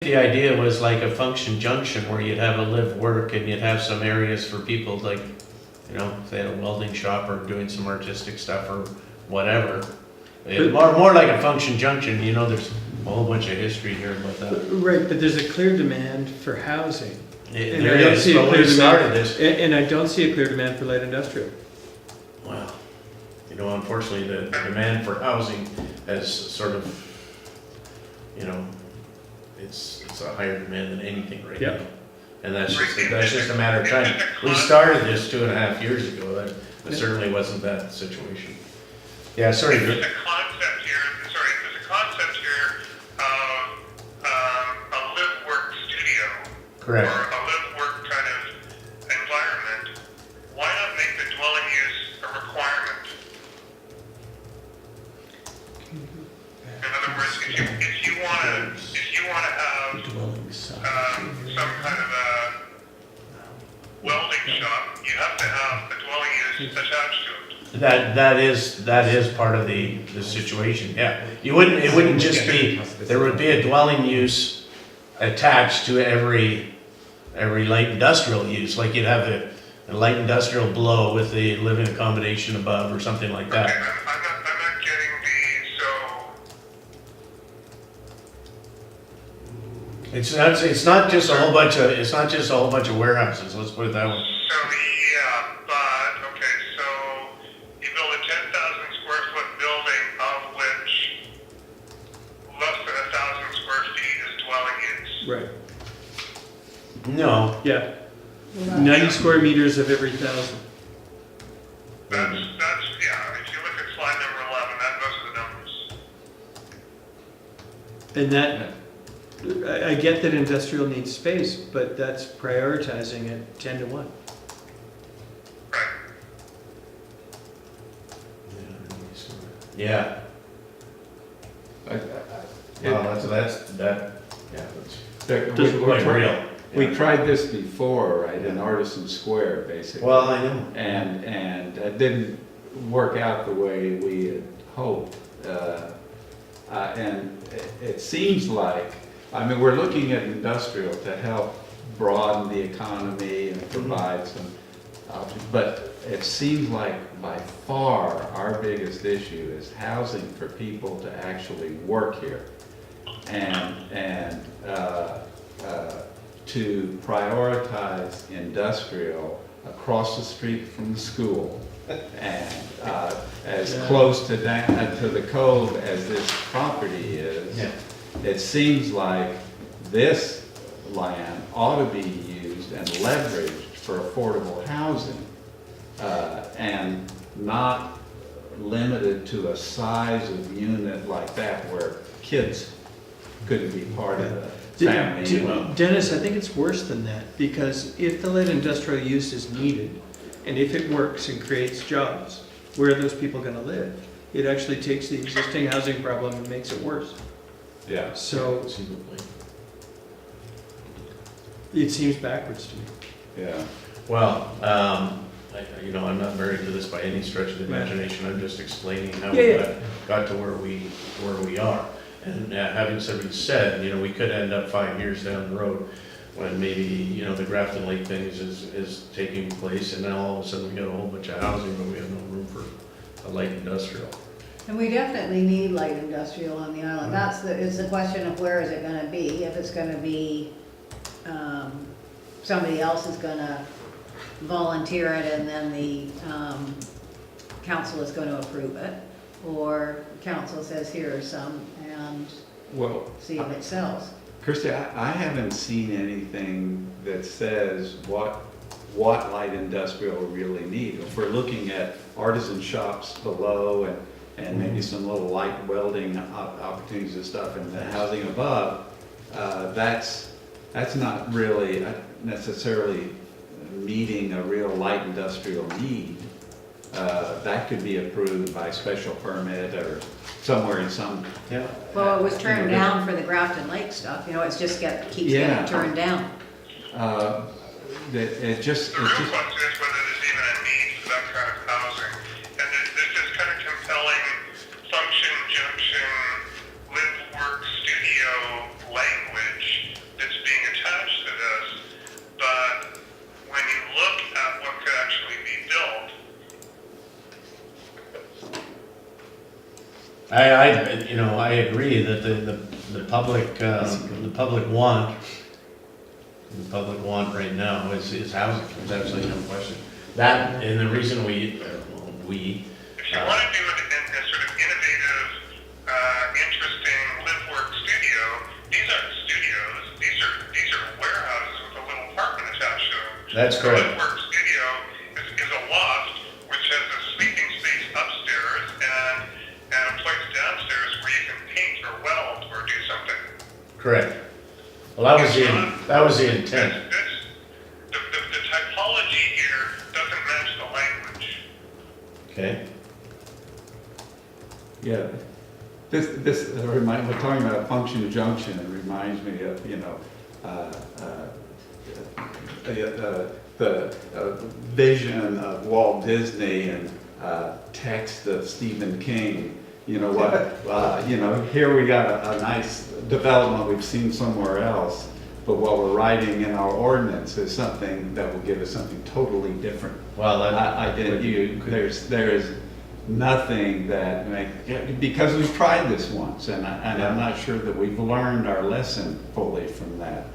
The idea was like a function junction where you'd have a live work and you'd have some areas for people like, you know, if they had a welding shop or doing some artistic stuff or whatever. More like a function junction, you know, there's a whole bunch of history here about that. Right, but there's a clear demand for housing. And There I don't is, see a but clear we started demand- this. And I don't see a clear demand for light industrial. Well, you know, unfortunately, the demand for housing has sort of, you know, it's a higher demand than anything right Yep. now. And that's just a matter of time. We started this 2.5 years ago, that certainly wasn't that situation. Yeah, sorry, There's Drew. a concept here of a live-work studio. Correct. Or a live-work kind of environment. Why not make the dwelling use a requirement? In other words, if you want to have some kind of a welding shop, you have to have a dwelling use attached to it. That is part of the situation, yeah. It wouldn't just be, there would be a dwelling use attached to every light industrial use, like you'd have a light industrial below with the living accommodation above or something like that. Okay, I'm not getting It's not just a whole bunch of warehouses, let's put it that way. so yeah, but, okay, so you build a 10,000 square foot building of which less than 1,000 square feet is dwelling use. Right. No, Yeah. 90 square meters of every 1,000. That's, yeah, if you look at slide number 11, those are the numbers. And that, I get that industrial needs space, but that's prioritizing it 10 to 1. Right. yeah, well, that, yeah, that's quite real. We tried this before, right, in Artisan Square, basically. Well, I know. And it didn't work out the way we had hoped. And it seems like, I mean, we're looking at industrial to help broaden the economy and provide some options, but it seems like by far our biggest issue is housing for people to actually work here. And to prioritize industrial across the street from the school and as close to the cove as this property is, Yeah. it seems like this land ought to be used and leveraged for affordable housing and not limited to a size of unit like that where kids couldn't be part of the family. Dennis, I think it's worse than that, because if the light industrial use is needed, and if it works and creates jobs, where are those people gonna live? It actually takes the existing housing problem and makes it worse. Yeah. So it seems backwards to me. Yeah. Well, you know, I'm not married to this by any stretch of the imagination, I'm just explaining how Yeah, we yeah. got to where we are. And having said, you know, we could end up 5 years down the road when maybe, you know, the Grafton Lake thing is taking place, and then all of a sudden we got a whole bunch of housing, but we have no room for a light industrial. And we definitely need light industrial on the island. It's the question of where is it gonna be? If it's gonna be, somebody else is gonna volunteer it and then the, council is gonna approve it. Or council says, here are some, and Well, see if it sells. Kirsty, I haven't seen anything that says what light industrial we really need. If we're looking at artisan shops below and maybe some little light welding opportunities and stuff and the housing above, that's not really necessarily meeting a real light industrial need. That could be approved by special permit or somewhere in some. Yeah. Well, it was turned down for the Grafton Lake stuff, you know, it's just keeps getting turned down. It just. The real question is whether there's even a need for that kind of housing. And there's this kind of compelling function junction, live, work, studio language I agree that the public want right now is housing, there's absolutely no question. That, and the reason we, If you want to do a sort of innovative, interesting live-work studio, these aren't studios, these are warehouses with a little apartment attached to them. that's A correct. live-work studio is a loft which has a sleeping space upstairs and a place downstairs where you can paint or weld or do something. Correct. Well, that was the intent. The typology here doesn't match the language. Okay. Yeah, we're talking about function junction, it reminds me of, the vision of Walt Disney and text of Stephen King. You know what, here we got a nice development we've seen somewhere else, but what we're writing in our ordinance is something that will give us something totally different. Well, There is nothing that because we've tried this once, and I'm not sure that we've learned our lesson fully from that.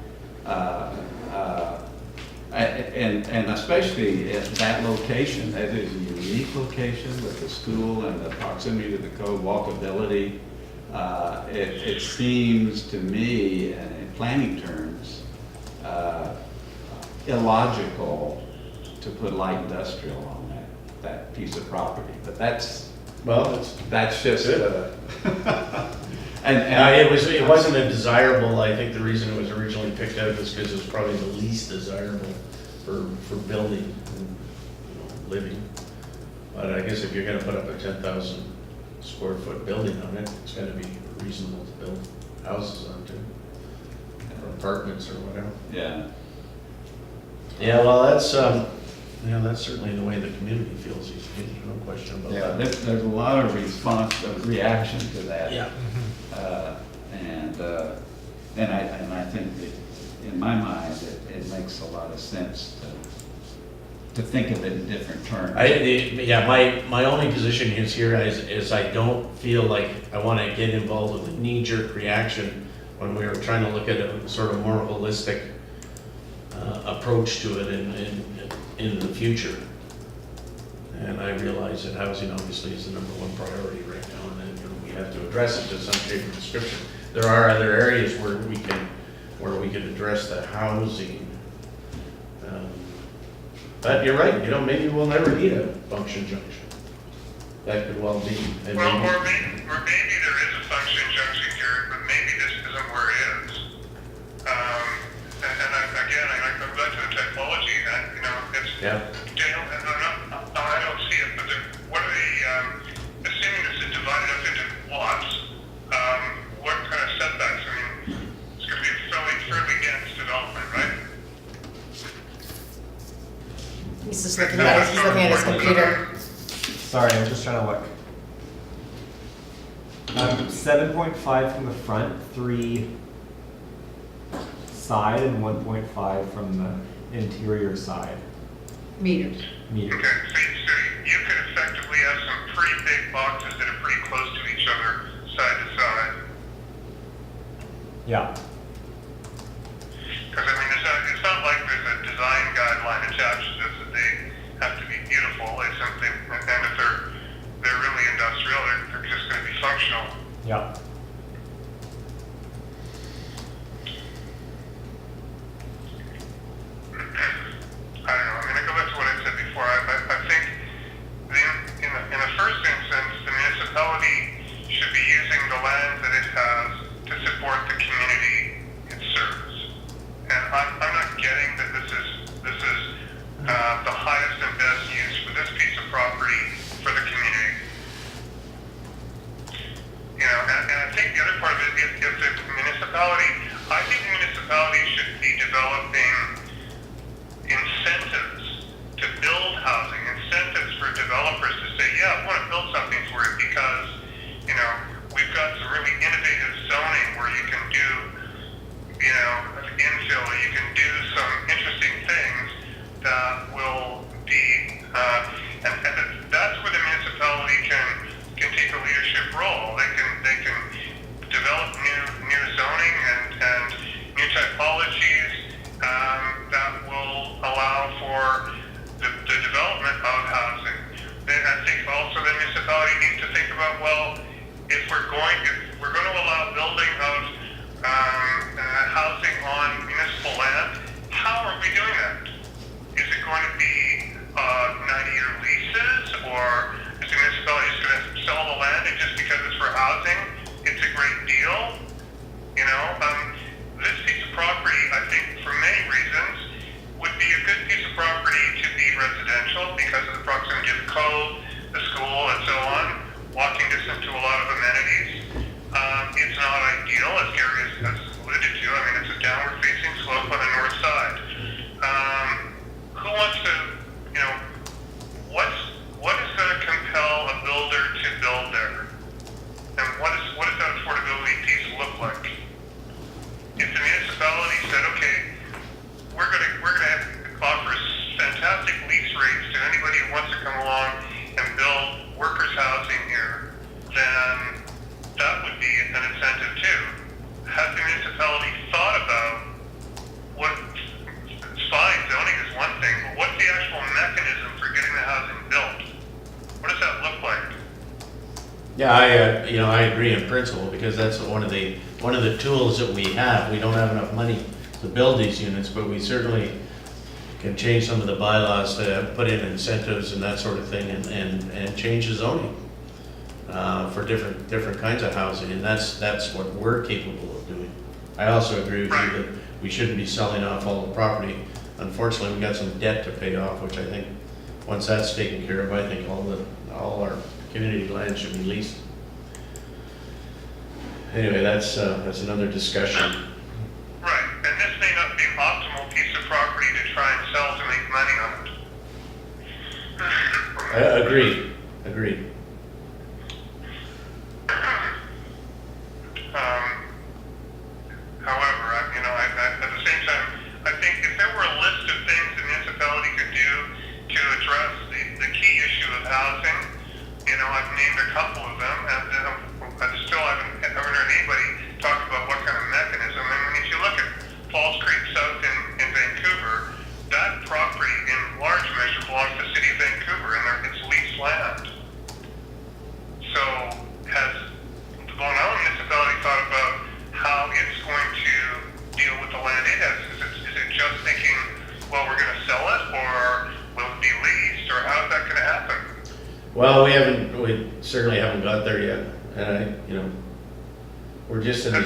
And especially at that location, that is a unique location with the school and the proximity to the code, walkability. It seems to me, in planning terms, illogical to put light industrial on that piece of property, but that's just, it wasn't a desirable, I think the reason it was originally picked out was because it was probably the least desirable for building and, living. But I guess if you're gonna put up a 10,000 square foot building on it, it's gotta be reasonable to build houses onto, or apartments or whatever. yeah. Yeah, well, that's certainly the way the community feels these days, no question about Yeah, that. there's a lot of reaction to that. Yeah. And I think that, in my mind, it makes a lot of sense to think of it in different terms. My only position is I don't feel like I want to get involved with a knee-jerk reaction when we were trying to look at a sort of more holistic approach to it in the future. And I realize that housing obviously is the number one priority right now, and then we have to address it to some shape or description. There are other areas where we can address the housing. But you're right, maybe we'll never need a function junction. That could well be. And Well, maybe- or maybe there is a function junction here, but maybe this isn't where it is. I go back to the typology, it's, Yeah. I don't see it, but what are the, assuming this is divided up into lots, what kind of setbacks? I mean, it's gonna be a fairly dense development, right? He's just looking at his computer. Sorry, I'm just trying to look. 7.5 from the front, 3 side, and 1.5 from the interior side. Meters. Meters. Okay, so you could effectively have some pretty big boxes that are pretty close to each other, side to side. Yeah. Because, I mean, it's not like there's a design guideline attached to this that they have to be beautiful. It's something, and if they're really industrial, they're just going to be functional. Yeah. I don't know. I mean, I go back to what I said before. I think in the first instance, the municipality should be using the land that it has to support the community it serves. And I'm not getting that this is the highest and best use for this piece of property for the community. And I think the other part of it is if the municipality, I think the municipality should be developing incentives to build housing, incentives for developers to say, yeah, I want to build something for it because, we've got some really innovative zoning where you can do, infill, you can do some interesting things that will be, and that's where the municipality can take a leadership role. They well, if we're going to allow building of housing on municipal land, how are we doing that? Is it going to be 90-year leases, or is the municipality just going to sell the land and just because it's for housing, it's a great deal? You know, this piece of property, I think, for many reasons, would be a good piece of property to be residential because of the proximity of the cove, the school, and so on. Walking distance to a lot of amenities. It's not ideal, as Gary has alluded to. I mean, it's a downward-facing slope on the north side. Who wants to, you know, what is going to compel a builder to build there? And what does that affordability piece look like? If the municipality said, okay, we're gonna offer fantastic lease rates to anybody who wants to come along and build workers' housing here, then that would be an incentive too. Has the municipality thought about what, fine, zoning is one thing, but what's the actual mechanism for getting the housing built? What does that look like? Yeah, I agree in principle, because that's one of the tools that we have. We don't have enough money to build these units, but we certainly can change some of the bylaws to put in incentives and that sort of thing, and change the zoning for different kinds of housing, and that's what we're capable of doing. I also agree with you that we shouldn't be selling off all the property. Unfortunately, we've got some debt to pay off, which I think, once that's taken care of, I think all our community land should be leased. Anyway, that's another discussion. Right, and this may not be an optimal piece of property to try and sell to make money on it. Agreed. However, at the same time, I think if there were a list of things the municipality could do to address the key issue of housing, you know, I've named a couple of them, and I still haven't heard anybody talk about what kind of mechanism. I mean, if you look at Falls Creek South in Vancouver, that property in large measure belongs to the city of Vancouver, and it's leased land. So has the Long Island municipality thought about how it's going to deal with the land it has? Is it just thinking, well, we're going to sell it, or will it be leased, or how's that going to happen? Well, we certainly haven't got there yet, and we're just in the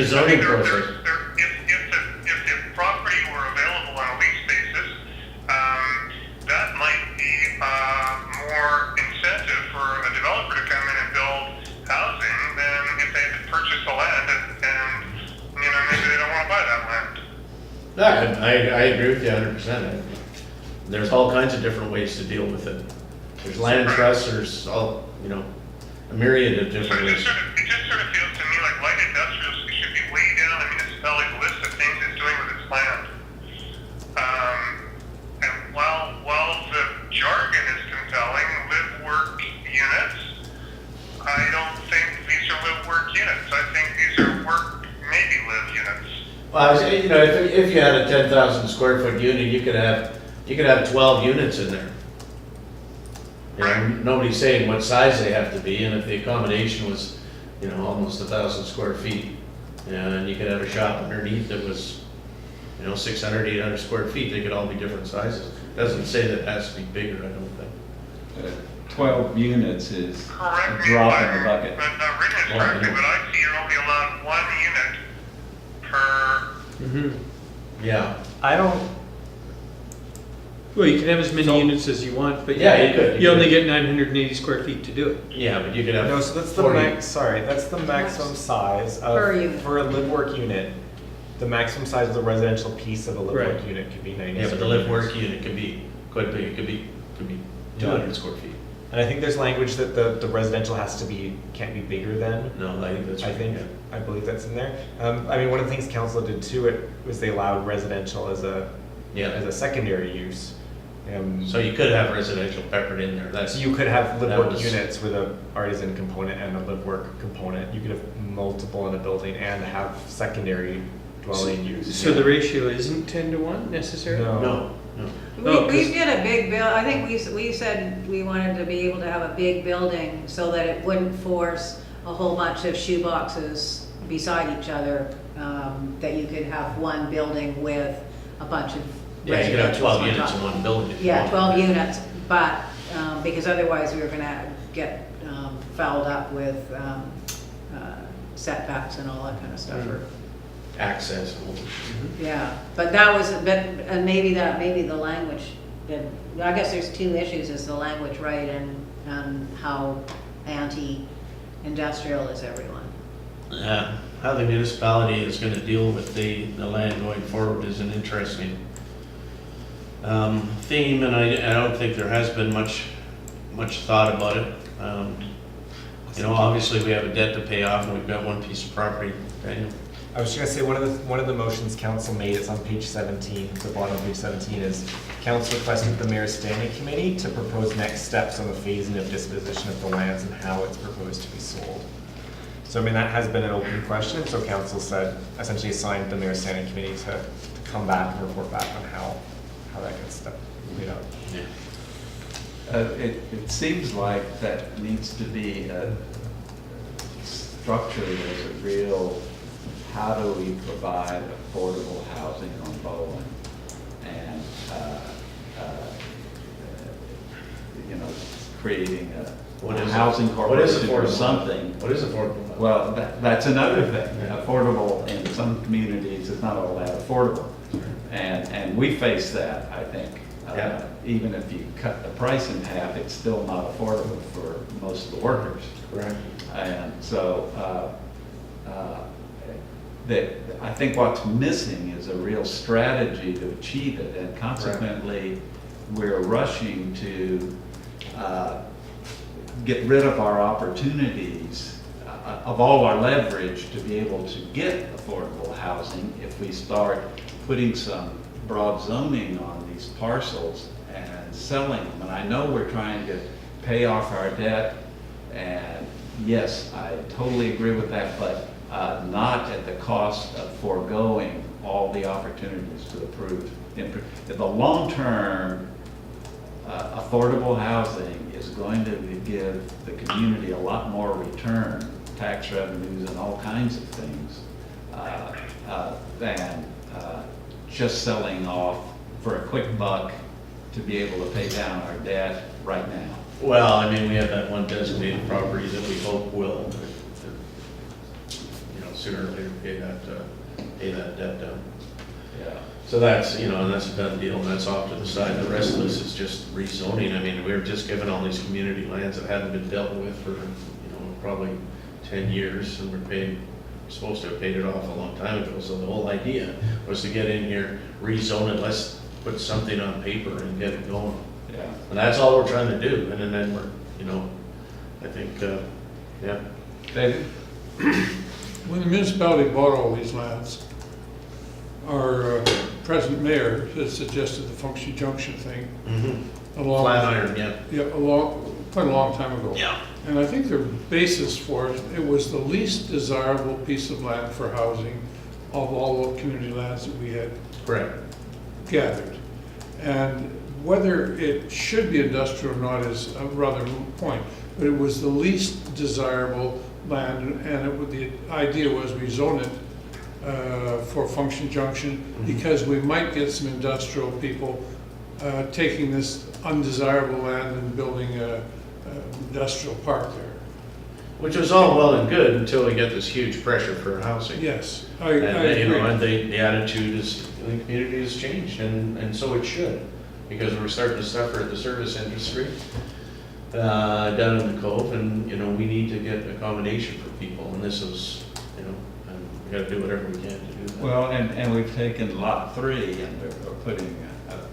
zoning process. If the property were available on a lease basis, that might be more incentive for a developer to come in and build housing than if they had purchased the land and maybe they don't want to buy that land. Yeah, I agree with you 100%. There's all kinds of different ways to deal with it. There's land trusts, there's all, a myriad of So different it ways. just sort of feels to me like light industrial should be way down the municipality's list of things it's doing with its land. And while the jargon is compelling, live-work units, I don't think these are live-work units. I think these are maybe live units. Well, if you had a 10,000 square foot unit, you could have 12 units in there. Nobody's saying what size they have to be, and if the accommodation was, almost 1,000 square feet, and you could have a shop underneath that was, 600, 800 square feet, they could all be different sizes. Doesn't say that it has to be bigger, I don't think. 12 units is Correct a me drop if in the bucket. I'm not written this correctly, but I see you're only allowed one unit per. Yeah. I don't, Well, you can have as many So- units as you want, but Yeah, you could. you only get 980 square feet to do it. Yeah, but you could have. no, so that's the 40. that's the maximum size Per of, unit. for a live work unit. The maximum size of the residential piece of a live work Right. unit could be 90. Yeah, but the square live meters. work unit could be quite big, it could be 200 square feet. And I think there's language that the residential can't be bigger than. No, I think that's I right. think, yeah. I believe that's in there. One of the things council did too, was they allowed residential as a Yeah, secondary use. so you could have residential peppered in there, that's. So you could have live That work was- units with a artisan component and a live work component. You could have multiple in a building and have secondary dwelling use. So the ratio isn't 10 to 1 necessarily? No. No, Oh, We 'cause- did a big I think we said we wanted to be able to have a big building so that it wouldn't force a whole bunch of shoe boxes beside each other, that you could have one building with a bunch of Yeah, you could have residentials 12 on units top. in one building. if you Yeah, want. 12 units, but, because otherwise we were gonna get fouled up with setbacks and all that kind of stuff. Access. Yeah, but that was, and maybe the language, I guess there's two issues, is the language right and how anti-industrial is everyone. Yeah, how the municipality is gonna deal with the land going forward is an interesting theme, and I don't think there has been much thought about it. You know, obviously, we have a debt to pay off, and we've got one piece of property. Daniel? I was just gonna say, one of the motions council made, it's on page 17, the bottom of page 17, is council requested the mayor's standing committee to propose next steps on the phasing of disposition of the lands and how it's proposed to be sold. So I mean, that has been an open question, so council said, essentially assigned the mayor's standing committee to come back and report back on how that gets stuff laid out. Yeah. It seems like that needs to be structured as a real, how do we provide affordable housing on Bowen? And, you know, creating What a is housing What is corporation or affordable? something. What is affordable? Well, that's another thing. Yeah. Affordable in some communities is not all that affordable. And we face that, I think. Yeah. Even if you cut the price in half, it's still not affordable for most of the workers. Correct. And so, I think what's missing is a real strategy to achieve it, and consequently, we're rushing to get rid of our opportunities, of all our leverage to be able to get affordable housing if we start putting some broad zoning on these parcels and selling them. And I know we're trying to pay off our debt, and yes, I totally agree with that, but not at the cost of foregoing all the opportunities to improve. The long-term affordable housing is going to give the community a lot more return, tax revenues and all kinds of things, than just selling off for a quick buck to be able to pay down our debt right now. Well, I mean, we have that one designated property that we hope will, you know, sooner or later pay that debt down. Yeah. So that's, you know, and that's a done deal, and that's off to the side. The rest of this is just rezoning. I mean, we're just given all these community lands that haven't been dealt with for, you know, probably 10 years, and we're supposed to have paid it off a long time ago. So the whole idea was to get in here, rezone it, let's put something on paper and get it going. Yeah. And that's all we're trying to do, and then we're, you know, I think, yeah. David? When the municipality bought all these lands, our present mayor has suggested the Function Junction thing along. Flatiron, yeah. Yeah, quite a long time ago. Yeah. And I think the basis for it, it was the least desirable piece of land for housing of all the community lands that we had Correct. gathered. And whether it should be industrial or not is a rather moot point, but it was the least desirable land, and the idea was we zone it for Function Junction, because we might get some industrial people taking this undesirable land and building a industrial park there. Which was all well and good until we get this huge pressure for housing. Yes, I And, you know, and agree. the attitude in the community has changed, and so it should, because we're starting to suffer at the service industry down in the Cove, and, you know, we need to get accommodation for people, and this is, you know, and we gotta do whatever we can to do that. Well, and we've taken lot 3 and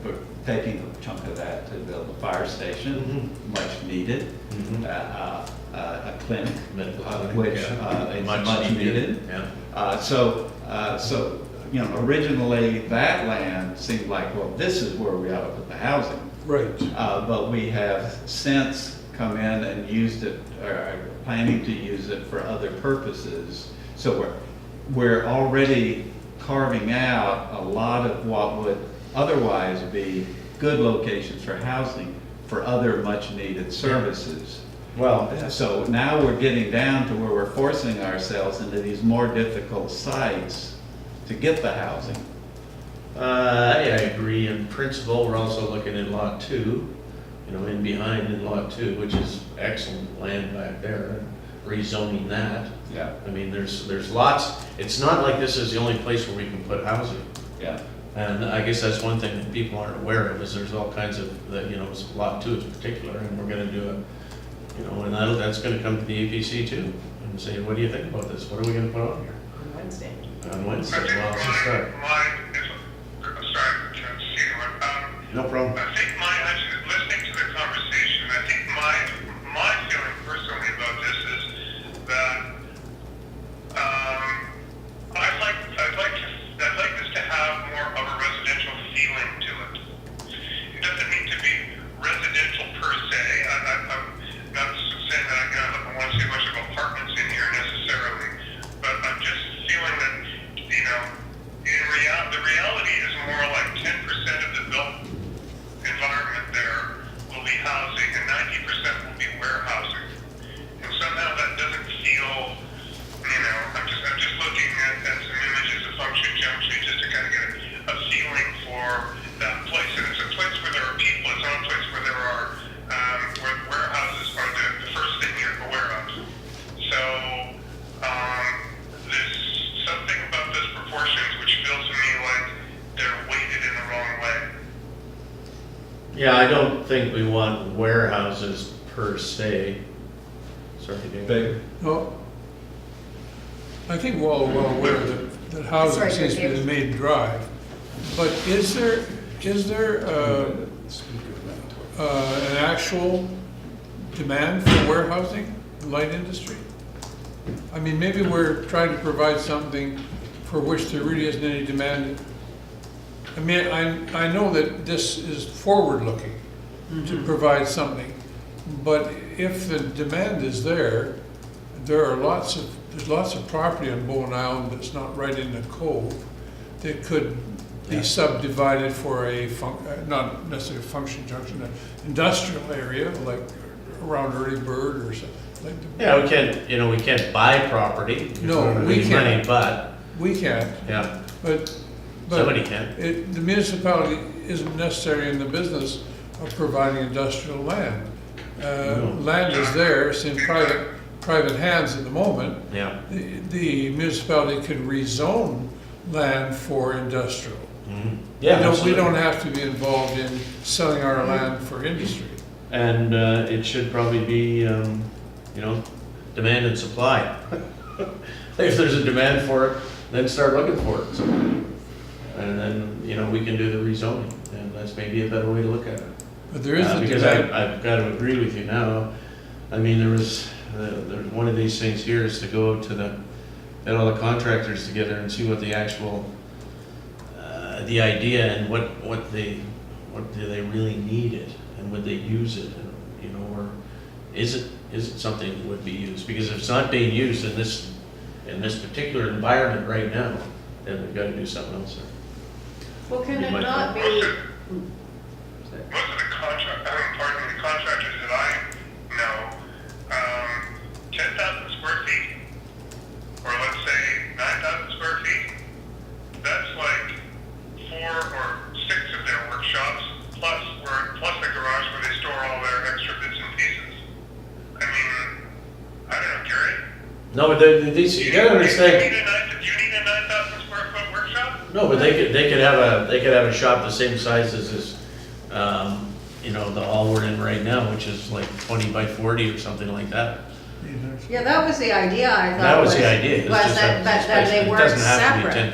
we're taking a chunk of that to build a fire station, much needed, Mhm. a clinic, Medical clinic, which yeah. is much needed. Yeah. So, you know, originally that land seemed like, well, this is where we ought to put the housing. Right. But we have since come in and used it, or are planning to use it for other purposes. So we're already carving out a lot of what would otherwise be good locations for housing for other much-needed services. Well, So now we're getting down to where we're forcing ourselves into these more difficult sites to get the housing. I agree in principle. We're also looking at lot 2, you know, in behind in lot 2, which is excellent land back there, and rezoning that. Yeah. I mean, there's lots, it's not like this is the only place where we can put housing. Yeah. And I guess that's one thing that people aren't aware of, is there's all kinds of, that, you know, lot 2 in particular, and we're gonna do you know, and that's gonna come to the APC too, and say, what do you think about this? What are we gonna put on here? On Wednesday. On Wednesday, I think well, it's a start. sorry, No problem. I think actually, listening to the conversation, I think my feeling personally about this is that, I'd like this to have more of a residential feeling to it. It doesn't need to be residential per se. I'm not saying that I want to see much of apartments in here necessarily, but I'm just feeling that, you know, the reality is more like 10% of the built environment there will be housing and 90% will be warehousing. And somehow that doesn't feel, you know, I'm just looking at some images of Function Junction just to kind of get a feeling for that place. And it's a place where there are people, it's not a place where there are, where warehouses are the first thing you're aware of. So, there's something about those proportions which feels to me like they're weighted in the wrong way. Yeah, I don't think we want warehouses per se. Sorry, David. Big. No, I think we're all well aware that housing Sorry, seems to be the Dave. main drive. But is there an actual demand for warehousing, light industry? I mean, maybe we're trying to provide something for which there really isn't any demand. I mean, I know that this is forward-looking to provide something, but if the demand is there, there's lots of property on Bowen Island that's not right in the cove that could be subdivided for not necessarily a Function Junction, an industrial area like around Early Bird or something. Like Yeah, we can't buy property. because No, don't have we any money, can't. But, we can't, yeah, but somebody can. the municipality isn't necessarily in the business of providing industrial land. No. Land is there, it's in private hands at the moment. Yeah. The municipality can rezone land for industrial. Mhm. Yeah, We absolutely. don't have to be involved in selling our land for industry. And it should probably be, demand and supply. If there's a demand for it, then start looking for it. And then, we can do the rezoning, and that's maybe a better way to look at it. But there is a Because demand. I've got to agree with you now. I mean, there's one of these things here is to go to get all the contractors together and see what the actual, the idea and what do they really need it, and would they use it, and, or is it something that would be used? Because if it's not being used in this particular environment right now, then we've got to do something else there. Well, can You it might not be, Most of the contractors that I know, 10,000 square feet, or let's say 9,000 square feet, that's like 4 or 6 of their workshops, plus the garage where they store all their extra bits and pieces. I mean, I don't know, Gary? No, but you gotta understand. Do you need a 9,000 square foot workshop? No, but they could have a shop the same size as this, the hall we're in right now, which is like 20 by 40 or something like that. yeah, that was the idea, I thought. That was the idea. It's Was just that they it weren't doesn't have to be separate.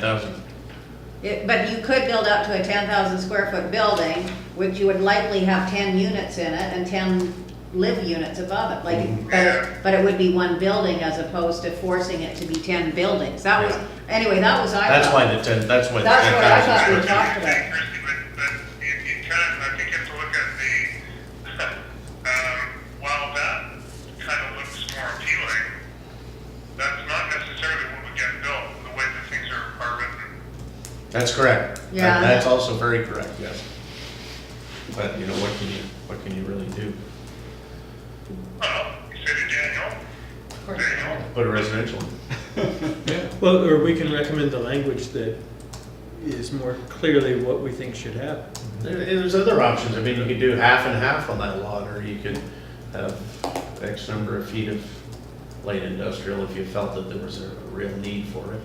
10,000. But you could build up to a 10,000 square foot building, which you would likely have 10 units in it and 10 live units above it, but it would be one building as opposed to forcing it to be 10 buildings. That was, anyway, that was I thought. That's why the 10,000. That's what I thought we talked about. Christie, but you kind of, I think you have to look at while that kind of looks more appealing, that's not necessarily what would get built, the way that things are written. That's correct. Yeah. That's also very correct, yes. But, you know, what can you really do? Well, you said it, Daniel. Of course. Daniel. Put a residential in. Yeah, Well, or we can recommend the language that is more clearly what we think should happen. There's other options. I mean, you could do half and half on that lot, or you could have X number of feet of light industrial if you felt that there was a real need for it,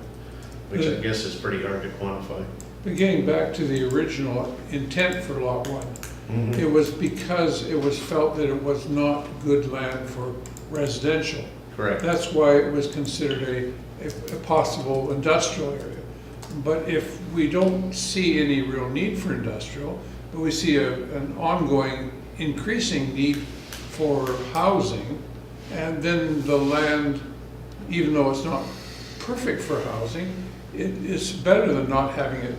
which I guess is pretty hard to quantify. but getting back to the original intent for Lot 1, it was because it was felt that it was not good land for residential. Correct. That's why it was considered a possible industrial area. But if we don't see any real need for industrial, but we see an ongoing increasing need for housing, and then the land, even though it's not perfect for housing, it's better than not having it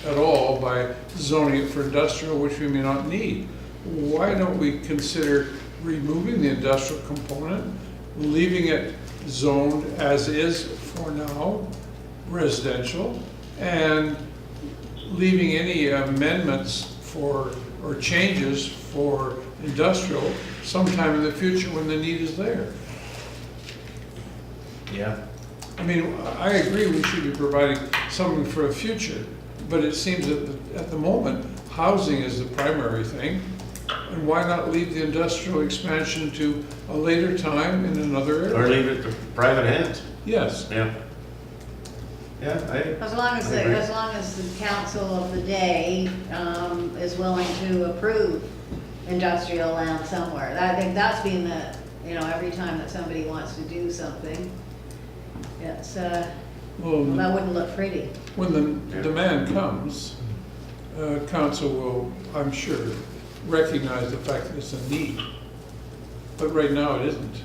at all by zoning it for industrial, which we may not need. Why don't we consider removing the industrial component, leaving it zoned as is for now, residential, and leaving any amendments for, or changes for industrial sometime in the future when the need is there? Yeah. I mean, I agree we should be providing something for the future, but it seems that at the moment, housing is the primary thing. And why not leave the industrial expansion to a later time in another Or area? leave it to private hands. Yes, Yeah. Yeah, As long as, I agree. as long as the council of the day, is willing to approve industrial land somewhere. I think that's been the, you know, every time that somebody wants to do something, it's, well, that wouldn't look pretty. when the demand comes, council will, I'm sure, recognize the fact that it's a need. But right now, it isn't.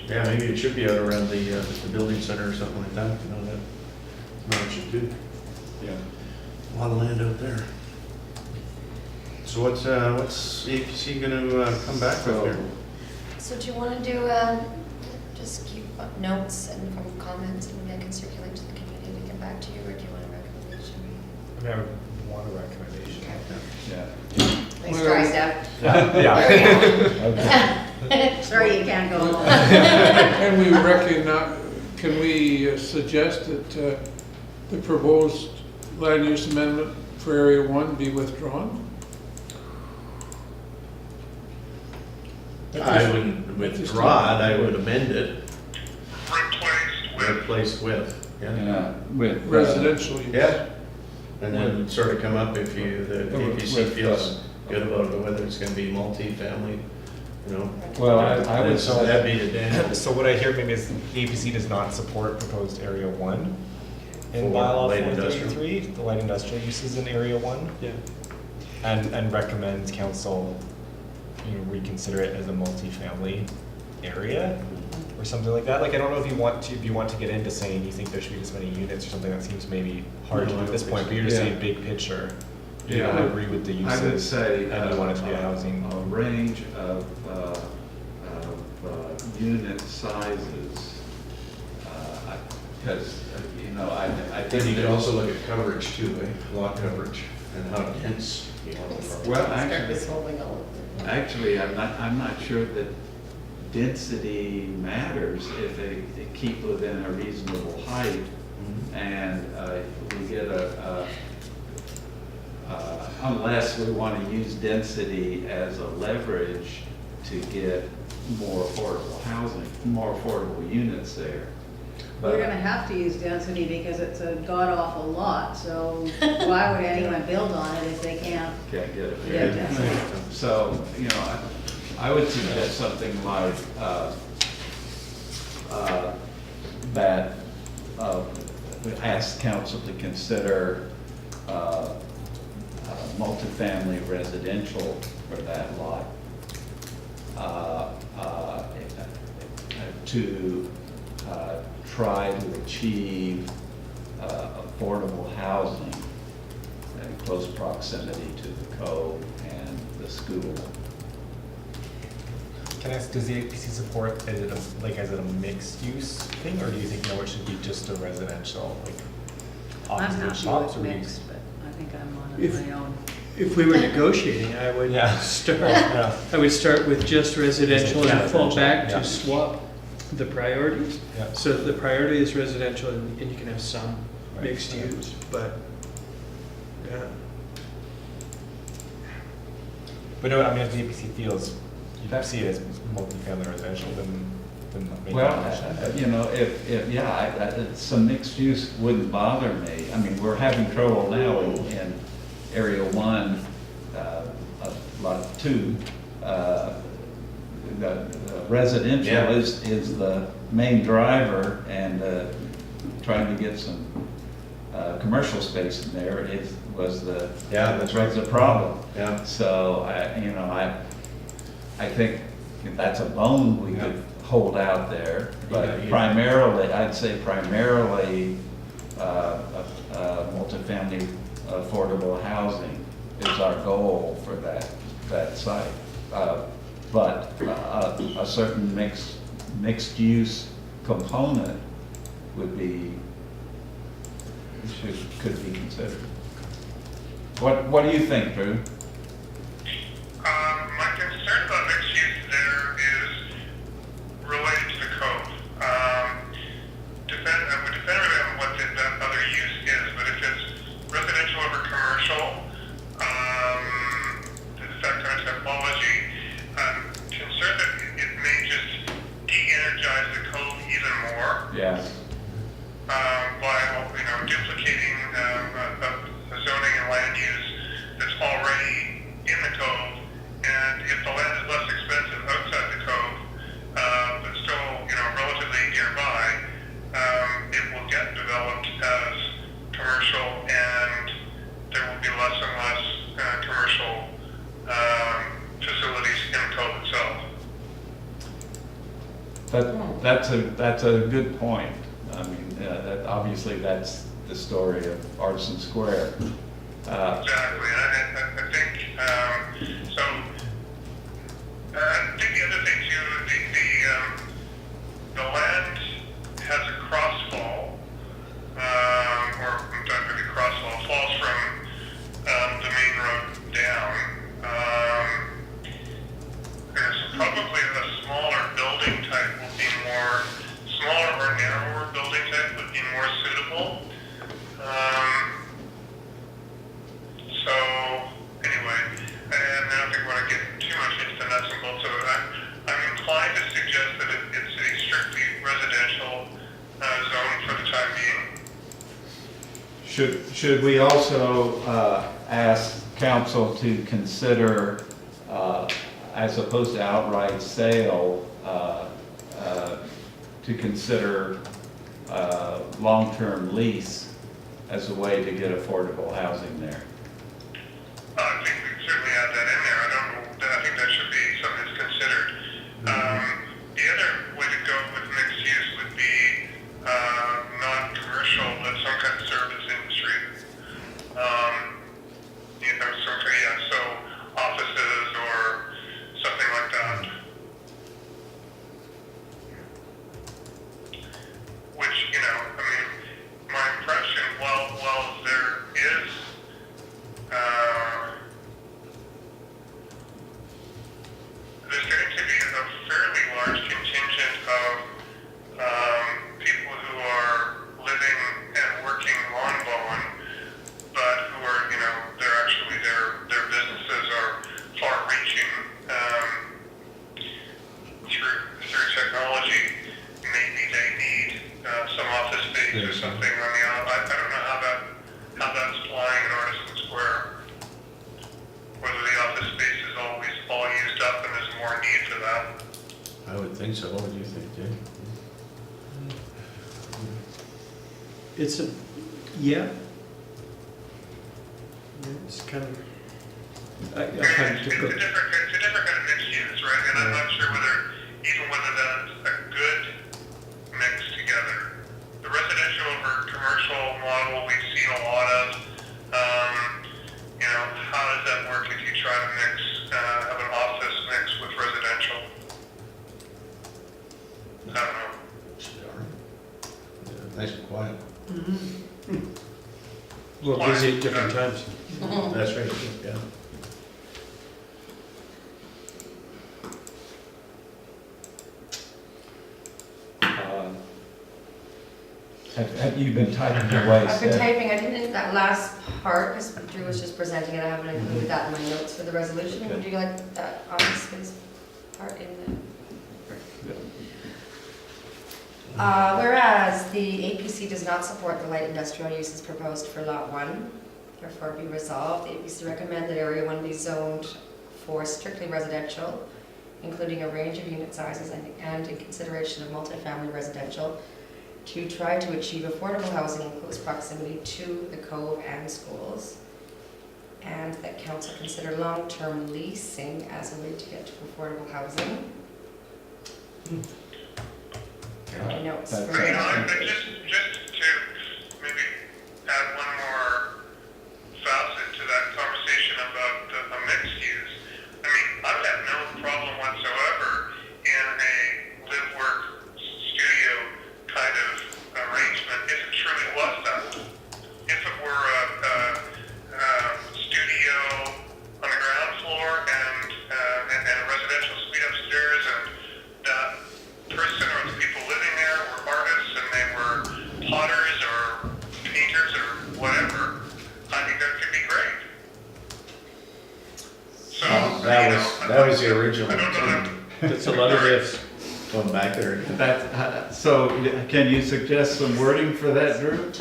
Yeah, maybe it should be out around the building center or something like that, you know, that it should do. Yeah. A lot of land out there. So what's APC gonna come back with here? So do you want to do, just keep notes and from comments and maybe I can circulate to the committee and get back to you, or do you want a recommendation? I mean, I would want a recommendation. Yeah. Nice try, Steph. Yeah. Sorry you can't go home. And we recognize, can we suggest that the proposed land use amendment for Area 1 be withdrawn? I wouldn't withdraw it, I would amend it, Replaced with, replace with, yeah. Yeah, with. Residential use? Yeah, and then sort of come up if you, the APC With, feels good about it, whether it's gonna be multi-family, you know. Well, I would So that'd be the Dan. So what I hear maybe is the APC does not support proposed Area 1 in For bylaw light industrial. 433, the light industrial uses in Area 1, Yeah. and recommends council, you know, reconsider it as a multifamily area or something like that. Like, I don't know if you want to get into saying you think there should be this many units or something. That seems maybe hard to do at this point, but you're just Yeah. saying big picture. You Yeah, don't agree with the uses. I would say. And you want it to be a housing. A range of unit sizes, because, you know, I Then think. you could that- also look at coverage too, lot coverage, and how dense you want the property. Well, Start actually, this whole thing all over. actually, I'm not sure that density matters if they keep within a reasonable height, and we get unless we want to use density as a leverage to get more affordable housing, more affordable units there. We're gonna have to use density because it's a god-awful lot, so why would anyone build on it if they can't Can't get it. get density? So, you know, I would suggest something like, that, ask council to consider, multifamily residential for that lot. To, try to achieve, affordable housing in close proximity to the cove and the school. Can I ask, does the APC support, is it as it a mixed use thing, or do you think, no, it should be just a residential? Like, I'm office happy shops with or mixed, but I think I'm on If- my own. If we were negotiating, I would Yeah. start, Yeah. I would start with just residential and fall back Yeah. to swap the priorities. Yeah. So the priority is residential and you can have some Right. mixed use, but, yeah. But no, I mean, if the APC feels, you'd see it as multifamily residential, then maybe. Well, you know, some mixed use wouldn't bother me. I mean, we're having trouble now in Area 1, Lot 2. The residential Yeah. is the main driver, and trying to get some commercial space in there was the problem. Yeah. So, I think that's a bone we could hold out there, but Yeah. primarily, I'd say primarily, multifamily affordable housing is our goal for that site. But a certain mixed use component would be, could be considered. What do you think, Drew? My concern about mixed use there is related to the code. It would depend really on what that other use is, but if it's residential over commercial, that kind of typology, I'm concerned that it may just de-energize the code even more. Yeah. By duplicating a zoning and land use that's already in the code, and if the land is less expensive outside the code, but still relatively nearby, it will get developed as commercial, and there will be less and less commercial facilities in the code itself. That's a good point. I mean, obviously that's the story of Artisan Square. Exactly, and I think, so, I think the other thing too, the land has a crossfall, or not really crossfall, falls from, the main road down. And so probably the smaller building type will be smaller or narrower building type would be more suitable. So, anyway, and I don't think we want to get too much into the nuts and bolts of it. I'm inclined to suggest that it's a strictly residential zone for the time being. Should we also ask council to consider, as opposed to outright sale, to consider long-term lease as a way to get affordable housing there? I think we can certainly add that in there. I think that should be something that's considered. The other way to go with mixed use would be not commercial, but some kind of service industry. So offices or something like that. Which, my impression, while there is there's going to be a fairly large contingent of people who are living and working on Bowen, but who are, they're actually, their businesses are far-reaching through technology. Maybe they need some office space or something. I don't know how that's flying in Artisan Square. Whether the office space is always all used up and there's more need for that. I would think so. What do you think, Jay? It's yeah. It's kind of, I It's find a it different difficult. kind of mixed use, right? And I'm not sure whether that's a good mix together. The residential over commercial model we've seen a lot of. How does that work if you try to have an office mix with residential? I don't know. Yeah, nice and quiet. We're busy at different times. That's right, yeah. Have you been typing away? I've been Steph? typing, I didn't, that last part, because Drew was just presenting it, I haven't included that in my notes for the resolution. Would you like that office space part in the? Whereas the APC does not support the light industrial uses proposed for Lot 1, therefore be resolved, the APC recommend that Area 1 be zoned for strictly residential, including a range of unit sizes and in consideration of multifamily residential, to try to achieve affordable housing in close proximity to the Cove and schools, and that council consider long-term leasing as a way to get to affordable housing. There are notes. That's for You it. know, just to maybe add one more facet to that conversation about a mixed use. I mean, I would have no problem whatsoever in a live-work studio kind of arrangement if it truly was that. If it were a studio on the ground floor and a residential suite upstairs, and that person or the people living there were artists and they were potters or painters or whatever, I think that could be great. So, That was the original. I don't know that. That's a lot of ifs. Going back there again. So can you suggest some wording for that, Drew?